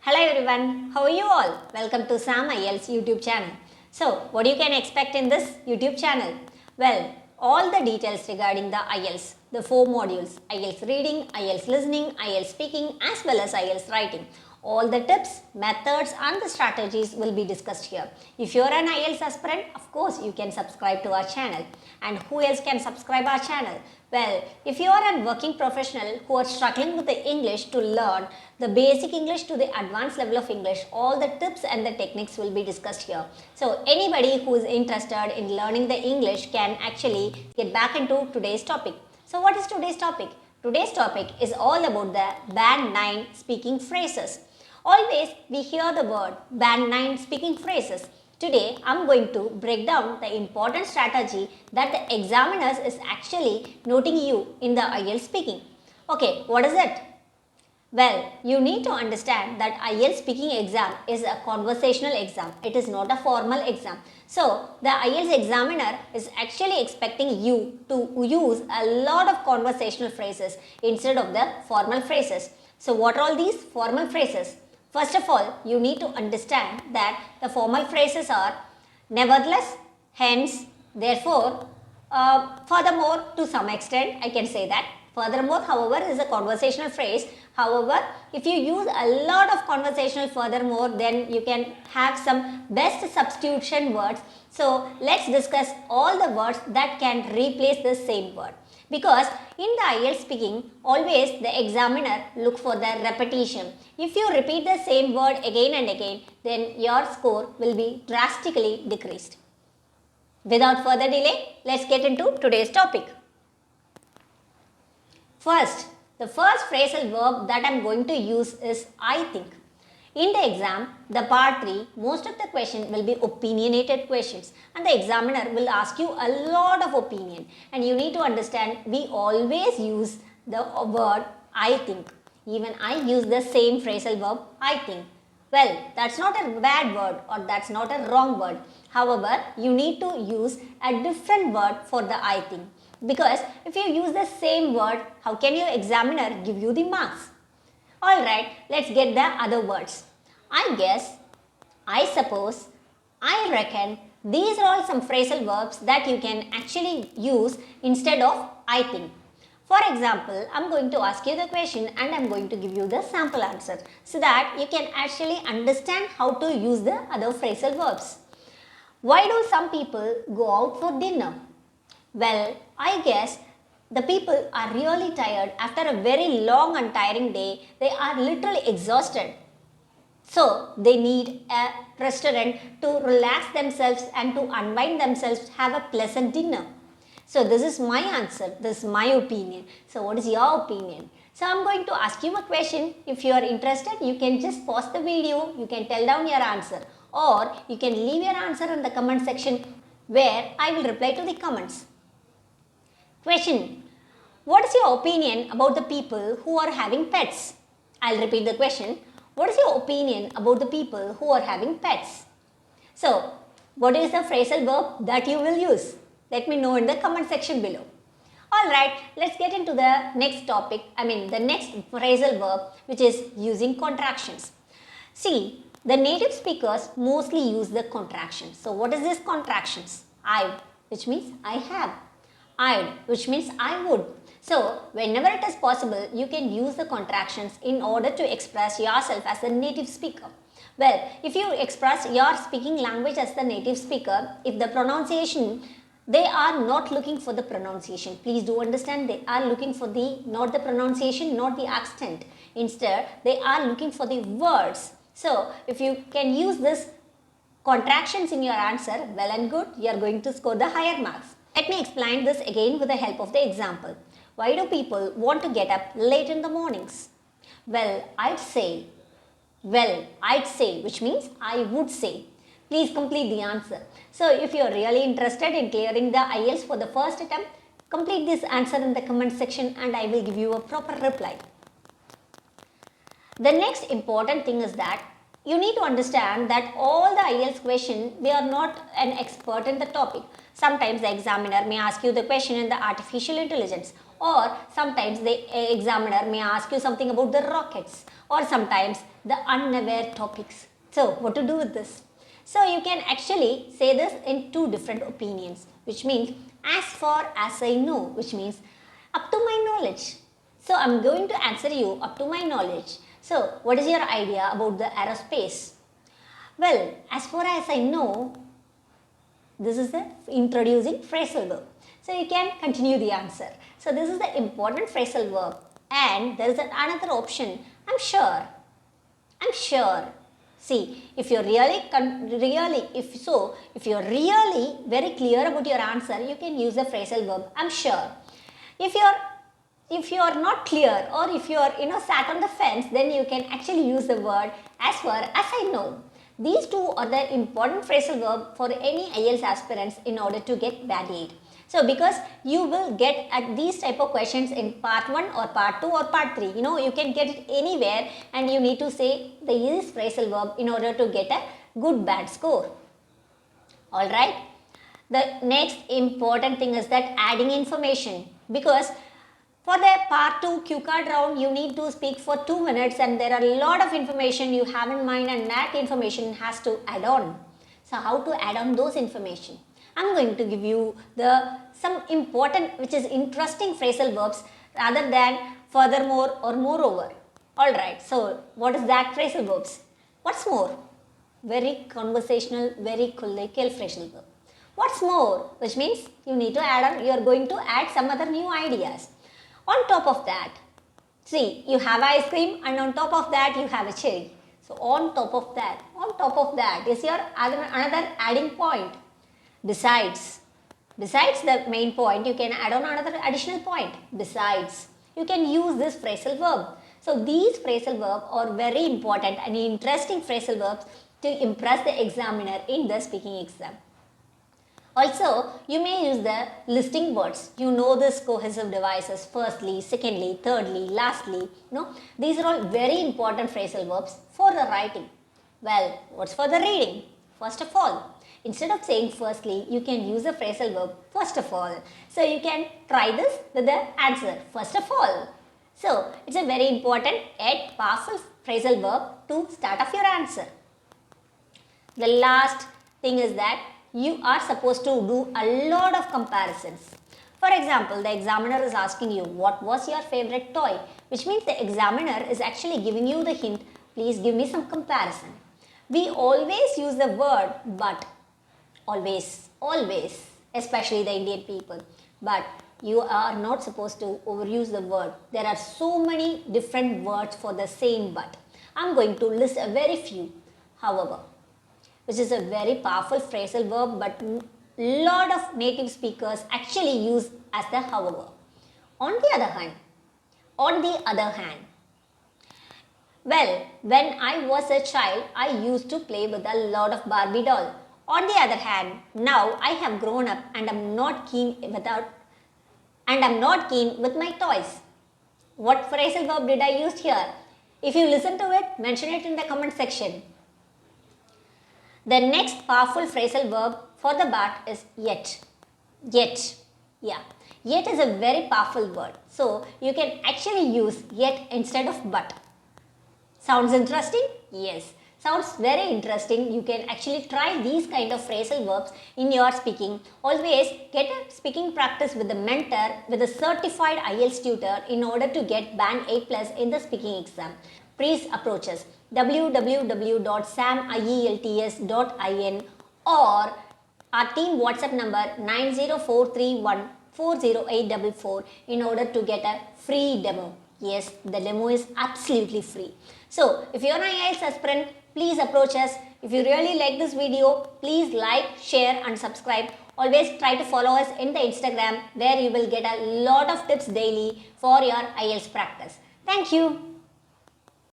Hello everyone, how are you all? Welcome to SAM IELTS YouTube channel. So, what you can expect in this YouTube channel? Well, all the details regarding the IELTS, the 4 modules, IELTS reading, IELTS listening, IELTS speaking as well as IELTS writing. All the tips, methods and the strategies will be discussed here. If you are an IELTS aspirant, of course you can subscribe to our channel. And who else can subscribe our channel? Well, if you are a working professional who are struggling with the English to learn the basic English to the advanced level of English, all the tips and the techniques will be discussed here. So, anybody who is interested in learning the English can actually get back into today's topic. So, what is today's topic? Today's topic is all about the Band 9 speaking phrases. Always we hear the word Band 9 speaking phrases. Today I am going to break down the important strategy that the examiners is actually noting you in the IELTS speaking. Okay, what is it? Well, you need to understand that IELTS speaking exam is a conversational exam. It is not a formal exam. So, the IELTS examiner is actually expecting you to use a lot of conversational phrases instead of the formal phrases. So, what are all these formal phrases? First of all, you need to understand that the formal phrases are nevertheless, hence, therefore, furthermore, to some extent, I can say that. Furthermore, however, is a conversational phrase. However, if you use a lot of conversational furthermore, then you can have some best substitution words. So, let's discuss all the words that can replace the same word. Because in the IELTS speaking, always the examiner look for the repetition. If you repeat the same word again and again, then your score will be drastically decreased. Without further delay, let's get into today's topic. First, the first phrasal verb that I am going to use is I think. In the exam, the part 3, most of the question will be opinionated questions and the examiner will ask you a lot of opinion, and you need to understand we always use the word I think. Even I use the same phrasal verb I think. Well, that's not a bad word or that's not a wrong word. However, you need to use a different word for the I think. Because if you use the same word, how can your examiner give you the marks? Alright, let's get the other words. I guess, I suppose, I reckon. These are all some phrasal verbs that you can actually use instead of I think. For example, I am going to ask you the question and I am going to give you the sample answer so that you can actually understand how to use the other phrasal verbs. Why do some people go out for dinner? Well, I guess the people are really tired after a very long and tiring day. They are literally exhausted. So, they need a restaurant to relax themselves and to unwind themselves, have a pleasant dinner. So, this is my answer. This is my opinion. So, what is your opinion? So, I am going to ask you a question. If you are interested, you can just pause the video. You can tell down your answer. Or, you can leave your answer in the comment section where I will reply to the comments. Question. What is your opinion about the people who are having pets? I'll repeat the question. What is your opinion about the people who are having pets? So, what is the phrasal verb that you will use? Let me know in the comment section below. Alright, let's get into the next topic, the next phrasal verb, which is using contractions. See, the native speakers mostly use the contractions. So, what is this contractions? I, which means I have. I'd, which means I would. So, whenever it is possible, you can use the contractions in order to express yourself as a native speaker. Well, if you express your speaking language as the native speaker, if the pronunciation, they are not looking for the pronunciation. Please do understand, they are looking for not the pronunciation, not the accent. Instead, they are looking for the words. So, if you can use this contractions in your answer, well and good, you are going to score the higher marks. Let me explain this again with the help of the example. Why do people want to get up late in the mornings? Well, I'd say, which means I would say. Please complete the answer. So, if you are really interested in clearing the IELTS for the first attempt, complete this answer in the comment section and I will give you a proper reply. The next important thing is that You need to understand that all the IELTS question, they are not an expert in the topic. Sometimes the examiner may ask you the question in the artificial intelligence, or sometimes the examiner may ask you something about the rockets, or sometimes the unaware topics. So what to do with this? So you can actually say this in two different opinions, which means as far as I know, which means up to my knowledge. So I'm going to answer you up to my knowledge. So what is your idea about the aerospace? Well, as far as I know, this is the introducing phrasal verb. So you can continue the answer. So this is the important phrasal verb, and there is another option. I'm sure. I'm sure. See, if you're really very clear about your answer, you can use the phrasal verb I'm sure. If you are not clear, or if you are sat on the fence, then you can actually use the word as far as I know. These two are the important phrasal verb for any IELTS aspirants in order to get band 8. So because you will get at these type of questions in part 1 or part 2 or part 3. You can get it anywhere, and you need to say this phrasal verb in order to get a good band score. Alright. The next important thing is that adding information, because for the part 2 cue card round, you need to speak for 2 minutes, and there are a lot of information you have in mind, and that information has to add on. So how to add on those information? I'm going to give you some important, which is interesting phrasal verbs rather than furthermore or moreover. Alright, so what is that phrasal verbs? What's more? Very conversational, very colloquial phrasal verb. What's more? Which means you need to add on, you are going to add some other new ideas. On top of that, see, you have ice cream, and on top of that you have a cherry. So on top of that is your another adding point. Besides the main point, you can add on another additional point. Besides, you can use this phrasal verb. So these phrasal verbs are very important and interesting phrasal verbs to impress the examiner in the speaking exam. Also, you may use the listing words. You know this cohesive devices, firstly, secondly, thirdly, lastly. These are all very important phrasal verbs for the writing. Well, what's for the reading? First of all, instead of saying firstly, you can use the phrasal verb first of all. So you can try this with the answer, first of all. So it's a very important yet powerful phrasal verb to start off your answer. The last thing is that you are supposed to do a lot of comparisons. For example, the examiner is asking you, what was your favorite toy? Which means the examiner is actually giving you the hint, please give me some comparison. We always use the word but. Always, especially the Indian people. But you are not supposed to overuse the word. There are so many different words for the same but. I'm going to list a very few, however, which is a very powerful phrasal verb, but lot of native speakers actually use as the however. On the other hand, well, when I was a child, I used to play with a lot of Barbie doll. On the other hand, now I have grown up and I'm not keen with my toys. What phrasal verb did I use here? If you listen to it, mention it in the comment section. The next powerful phrasal verb for the but is yet. Yet. Yeah. Yet is a very powerful word. So you can actually use yet instead of but. Sounds interesting? Yes. Sounds very interesting. You can actually try these kind of phrasal verbs in your speaking. Always get a speaking practice with a mentor, with a certified IELTS tutor in order to get band 8+ in the speaking exam. Please approach us www.samielts.in or our team WhatsApp number 90431408844 in order to get a free demo. Yes, the demo is absolutely free. So, if you are an IELTS aspirant, please approach us. If you really like this video, please like, share and subscribe. Always try to follow us in the Instagram where you will get a lot of tips daily for your IELTS practice. Thank you.